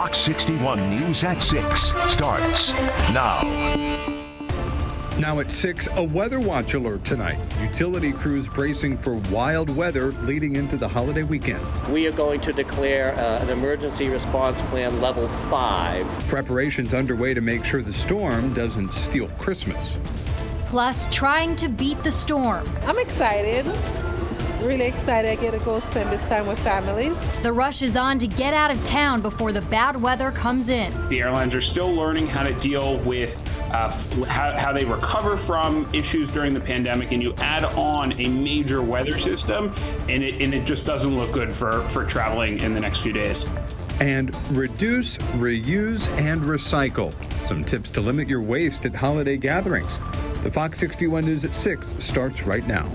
Fox 61 News at 6 starts now. Now at 6, a weather watch alert tonight. Utility crews bracing for wild weather leading into the holiday weekend. We are going to declare an emergency response plan level 5. Preparations underway to make sure the storm doesn't steal Christmas. Plus, trying to beat the storm. I'm excited. Really excited. I get to go spend this time with families. The rush is on to get out of town before the bad weather comes in. The airlines are still learning how to deal with how they recover from issues during the pandemic, and you add on a major weather system, and it just doesn't look good for traveling in the next few days. And reduce, reuse, and recycle. Some tips to limit your waste at holiday gatherings. The Fox 61 News at 6 starts right now.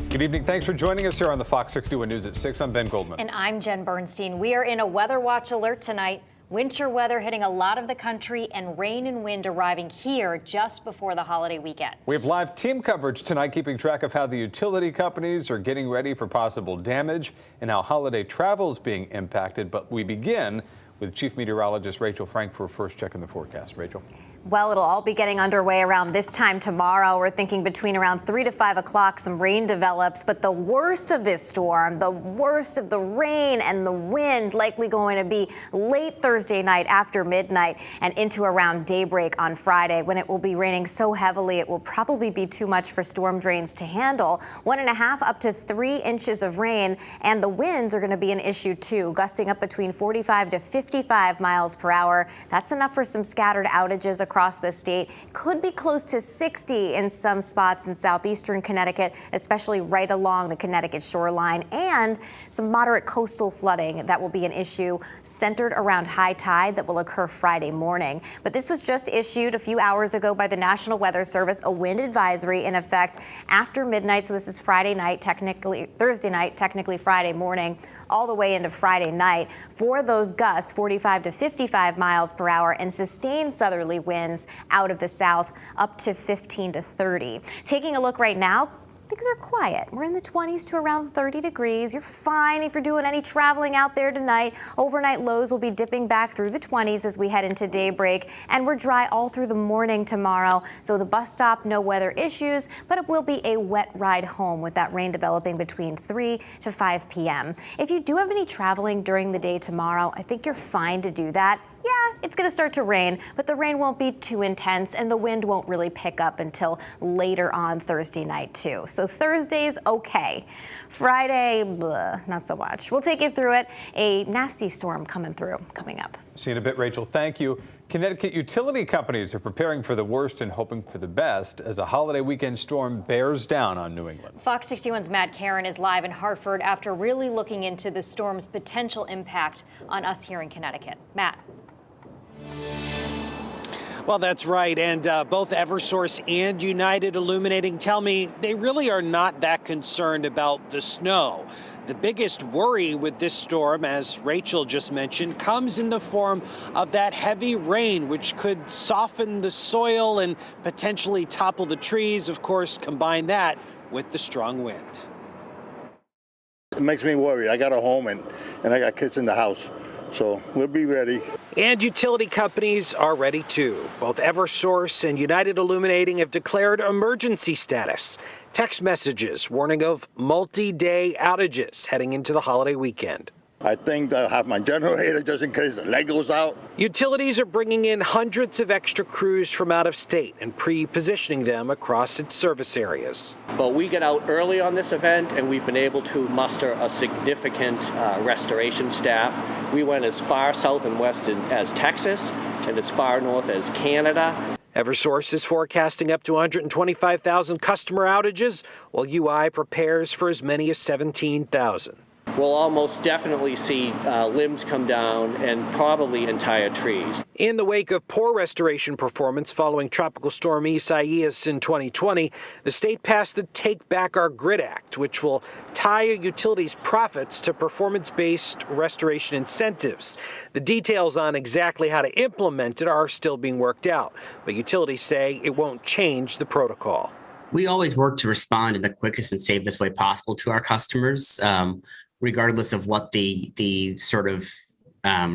Good evening. Thanks for joining us here on the Fox 61 News at 6. I'm Ben Goldman. And I'm Jen Bernstein. We are in a weather watch alert tonight. Winter weather hitting a lot of the country and rain and wind arriving here just before the holiday weekend. We have live team coverage tonight, keeping track of how the utility companies are getting ready for possible damage and how holiday travel is being impacted. But we begin with Chief Meteorologist Rachel Frank for a first check in the forecast. Rachel. Well, it'll all be getting underway around this time tomorrow. We're thinking between around 3 to 5 o'clock, some rain develops. But the worst of this storm, the worst of the rain and the wind likely going to be late Thursday night after midnight and into around daybreak on Friday, when it will be raining so heavily it will probably be too much for storm drains to handle. 1.5 up to 3 inches of rain, and the winds are going to be an issue too, gusting up between 45 to 55 miles per hour. That's enough for some scattered outages across the state. Could be close to 60 in some spots in southeastern Connecticut, especially right along the Connecticut shoreline, and some moderate coastal flooding that will be an issue centered around high tide that will occur Friday morning. But this was just issued a few hours ago by the National Weather Service, a wind advisory in effect after midnight. So this is Friday night, technically Thursday night, technically Friday morning, all the way into Friday night for those gusts, 45 to 55 miles per hour, and sustained southerly winds out of the south up to 15 to 30. Taking a look right now, things are quiet. We're in the 20s to around 30 degrees. You're fine if you're doing any traveling out there tonight. Overnight lows will be dipping back through the 20s as we head into daybreak, and we're dry all through the morning tomorrow. So the bus stop, no weather issues, but it will be a wet ride home with that rain developing between 3 to 5 p.m. If you do have any traveling during the day tomorrow, I think you're fine to do that. Yeah, it's going to start to rain, but the rain won't be too intense and the wind won't really pick up until later on Thursday night too. So Thursday's okay. Friday, not so much. We'll take you through it. A nasty storm coming up. See you in a bit, Rachel. Thank you. Connecticut utility companies are preparing for the worst and hoping for the best as a holiday weekend storm bears down on New England. Fox 61's Matt Karen is live in Hartford after really looking into the storm's potential impact on us here in Connecticut. Matt. Well, that's right. And both Eversource and United Illuminating tell me they really are not that concerned about the snow. The biggest worry with this storm, as Rachel just mentioned, comes in the form of that heavy rain, which could soften the soil and potentially topple the trees. Of course, combine that with the strong wind. It makes me worry. I got a home and I got kids in the house. So we'll be ready. And utility companies are ready too. Both Eversource and United Illuminating have declared emergency status. Text messages warning of multi-day outages heading into the holiday weekend. I think I'll have my generator just in case the leg goes out. Utilities are bringing in hundreds of extra crews from out of state and pre-positioning them across its service areas. But we get out early on this event, and we've been able to muster a significant restoration staff. We went as far south and west as Texas and as far north as Canada. Eversource is forecasting up to 125,000 customer outages, while UI prepares for as many as 17,000. We'll almost definitely see limbs come down and probably entire trees. In the wake of poor restoration performance following Tropical Storm Isaias in 2020, the state passed the Take Back Our Grid Act, which will tie a utility's profits to performance-based restoration incentives. The details on exactly how to implement it are still being worked out, but utilities say it won't change the protocol. We always work to respond in the quickest and safest way possible to our customers. regardless of what the sort of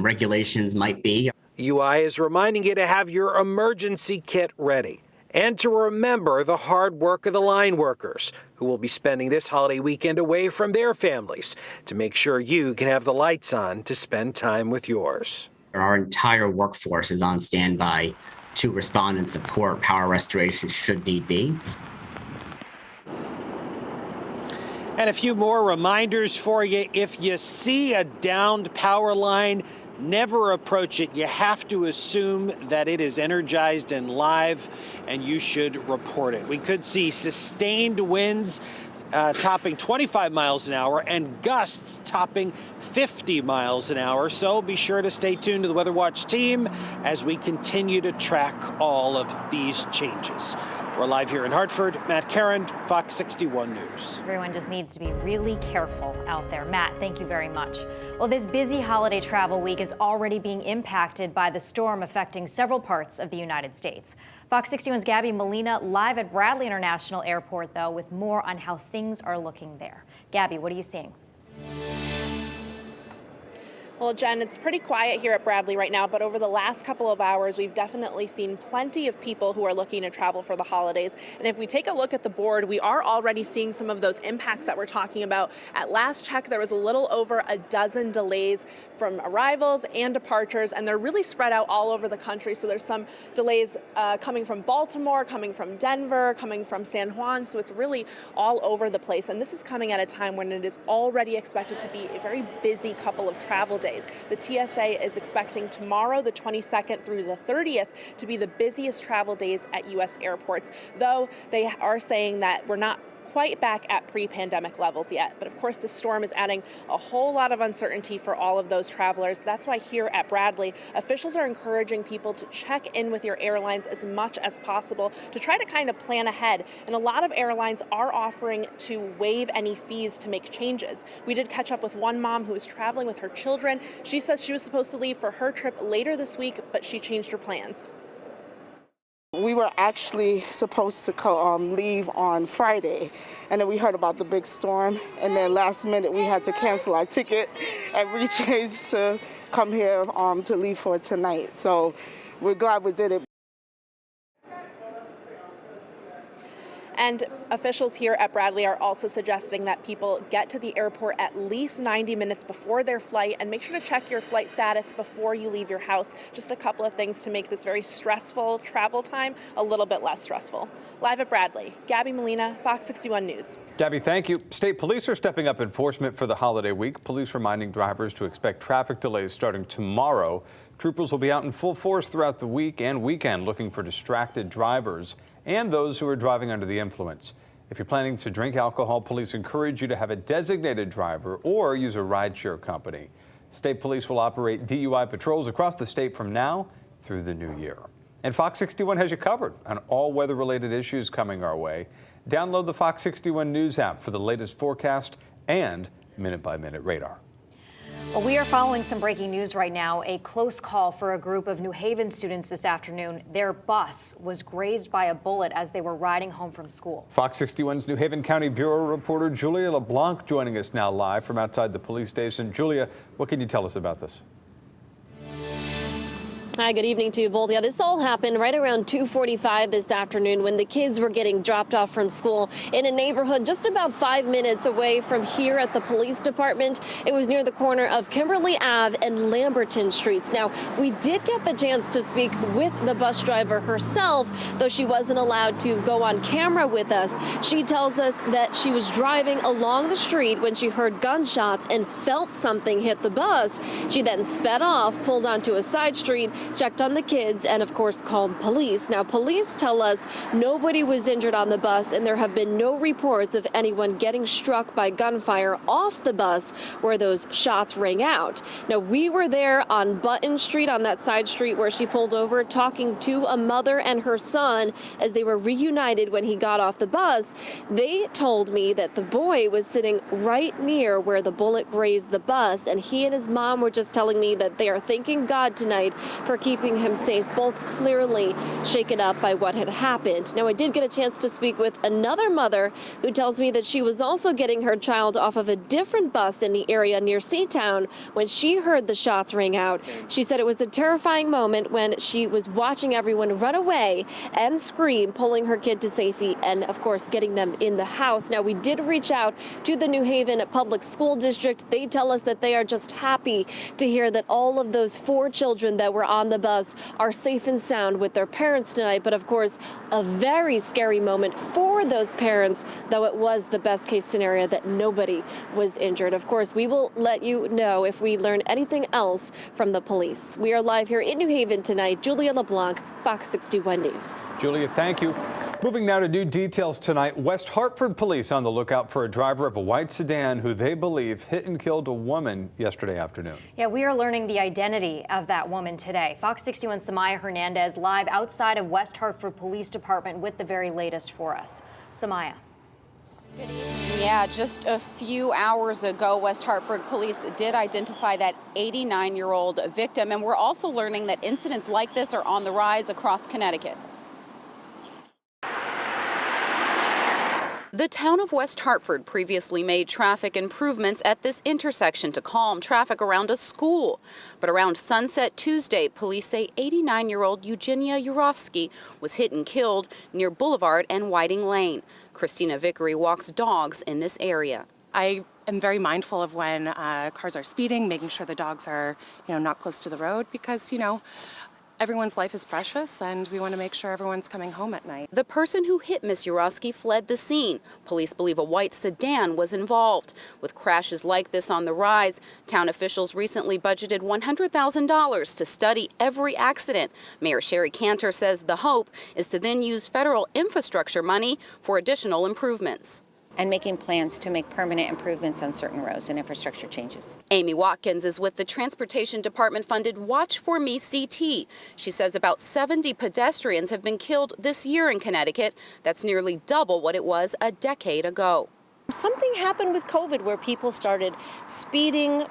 regulations might be. UI is reminding you to have your emergency kit ready and to remember the hard work of the line workers who will be spending this holiday weekend away from their families to make sure you can have the lights on to spend time with yours. Our entire workforce is on standby to respond and support power restoration should need be. And a few more reminders for you. If you see a downed power line, never approach it. You have to assume that it is energized and live, and you should report it. We could see sustained winds topping 25 miles an hour and gusts topping 50 miles an hour. So be sure to stay tuned to the Weather Watch team as we continue to track all of these changes. We're live here in Hartford. Matt Karen, Fox 61 News. Everyone just needs to be really careful out there. Matt, thank you very much. Well, this busy holiday travel week is already being impacted by the storm affecting several parts of the United States. Fox 61's Gabby Molina live at Bradley International Airport, though, with more on how things are looking there. Gabby, what are you seeing? Well, Jen, it's pretty quiet here at Bradley right now, but over the last couple of hours, we've definitely seen plenty of people who are looking to travel for the holidays. And if we take a look at the board, we are already seeing some of those impacts that we're talking about. At last check, there was a little over a dozen delays from arrivals and departures, and they're really spread out all over the country. So there's some delays coming from Baltimore, coming from Denver, coming from San Juan. So it's really all over the place. And this is coming at a time when it is already expected to be a very busy couple of travel days. The TSA is expecting tomorrow, the 22nd through the 30th, to be the busiest travel days at U.S. airports, though they are saying that we're not quite back at pre-pandemic levels yet. But of course, the storm is adding a whole lot of uncertainty for all of those travelers. That's why here at Bradley, officials are encouraging people to check in with your airlines as much as possible to try to kind of plan ahead. And a lot of airlines are offering to waive any fees to make changes. We did catch up with one mom who was traveling with her children. She says she was supposed to leave for her trip later this week, but she changed her plans. We were actually supposed to leave on Friday, and then we heard about the big storm, and then last minute we had to cancel our ticket and rechange to come here to leave for tonight. So we're glad we did it. And officials here at Bradley are also suggesting that people get to the airport at least 90 minutes before their flight, and make sure to check your flight status before you leave your house. Just a couple of things to make this very stressful travel time a little bit less stressful. Live at Bradley, Gabby Molina, Fox 61 News. Gabby, thank you. State police are stepping up enforcement for the holiday week. Police reminding drivers to expect traffic delays starting tomorrow. Troopers will be out in full force throughout the week and weekend looking for distracted drivers and those who are driving under the influence. If you're planning to drink alcohol, police encourage you to have a designated driver or use a rideshare company. State police will operate DUI patrols across the state from now through the new year. And Fox 61 has you covered on all weather-related issues coming our way. Download the Fox 61 News app for the latest forecast and minute-by-minute radar. Well, we are following some breaking news right now. A close call for a group of New Haven students this afternoon. Their bus was grazed by a bullet as they were riding home from school. Fox 61's New Haven County Bureau reporter Julia LeBlanc joining us now live from outside the police station. Julia, what can you tell us about this? Hi, good evening to you both. Yeah, this all happened right around 2:45 this afternoon when the kids were getting dropped off from school in a neighborhood just about 5 minutes away from here at the police department. It was near the corner of Kimberly Ave and Lamberton Streets. Now, we did get the chance to speak with the bus driver herself, though she wasn't allowed to go on camera with us. She tells us that she was driving along the street when she heard gunshots and felt something hit the bus. She then sped off, pulled onto a side street, checked on the kids, and of course called police. Now, police tell us nobody was injured on the bus, and there have been no reports of anyone getting struck by gunfire off the bus where those shots rang out. Now, we were there on Button Street, on that side street where she pulled over, talking to a mother and her son as they were reunited when he got off the bus. They told me that the boy was sitting right near where the bullet grazed the bus, and he and his mom were just telling me that they are thanking God tonight for for keeping him safe, both clearly shaken up by what had happened. Now, I did get a chance to speak with another mother who tells me that she was also getting her child off of a different bus in the area near Seatown when she heard the shots ring out. She said it was a terrifying moment when she was watching everyone run away and scream, pulling her kid to safety and, of course, getting them in the house. Now, we did reach out to the New Haven Public School District. They tell us that they are just happy to hear that all of those 4 children that were on the bus are safe and sound with their parents tonight. But, of course, a very scary moment for those parents, though it was the best case scenario that nobody was injured. Of course, we will let you know if we learn anything else from the police. We are live here in New Haven tonight. Julia LeBlanc, Fox 61 News. Julia, thank you. Moving now to new details tonight. West Hartford police on the lookout for a driver of a white sedan who they believe hit and killed a woman yesterday afternoon. Yeah, we are learning the identity of that woman today. Fox 61's Samaya Hernandez live outside of West Hartford Police Department with the very latest for us. Samaya. Good evening. Yeah, just a few hours ago, West Hartford police did identify that 89-year-old victim, and we're also learning that incidents like this are on the rise across Connecticut. The town of West Hartford previously made traffic improvements at this intersection to calm traffic around a school. But around sunset Tuesday, police say 89-year-old Eugenia Yurovsky was hit and killed near Boulevard and Whiting Lane. Christina Vickery walks dogs in this area. I am very mindful of when cars are speeding, making sure the dogs are, not close to the road because, everyone's life is precious, and we want to make sure everyone's coming home at night. The person who hit Miss Yurovsky fled the scene. Police believe a white sedan was involved. With crashes like this on the rise, town officials recently budgeted $100,000 to study every accident. Mayor Sherry Cantor says the hope is to then use federal infrastructure money for additional improvements. And making plans to make permanent improvements on certain roads and infrastructure changes. Amy Watkins is with the Transportation Department-funded Watch For Me CT. She says about 70 pedestrians have been killed this year in Connecticut. That's nearly double what it was a decade ago. Something happened with COVID where people started speeding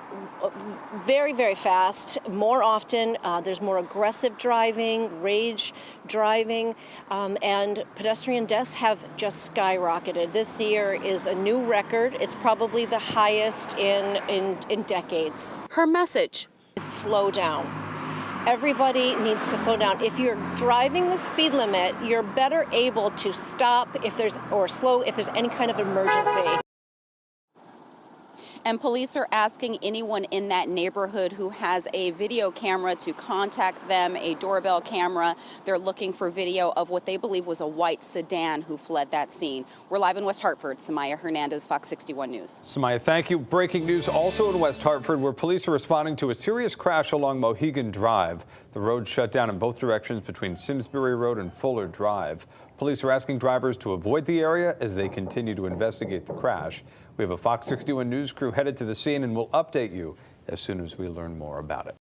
very, very fast, more often. There's more aggressive driving, rage driving, and pedestrian deaths have just skyrocketed. This year is a new record. It's probably the highest in decades. Her message: slow down. Everybody needs to slow down. If you're driving the speed limit, you're better able to stop if there's any kind of emergency. And police are asking anyone in that neighborhood who has a video camera to contact them, a doorbell camera. They're looking for video of what they believe was a white sedan who fled that scene. We're live in West Hartford. Samaya Hernandez, Fox 61 News. Samaya, thank you. Breaking news also in West Hartford, where police are responding to a serious crash along Mohegan Drive. The road shut down in both directions between Simsbury Road and Fuller Drive. Police are asking drivers to avoid the area as they continue to investigate the crash. We have a Fox 61 News crew headed to the scene, and we'll update you as soon as we learn more about it.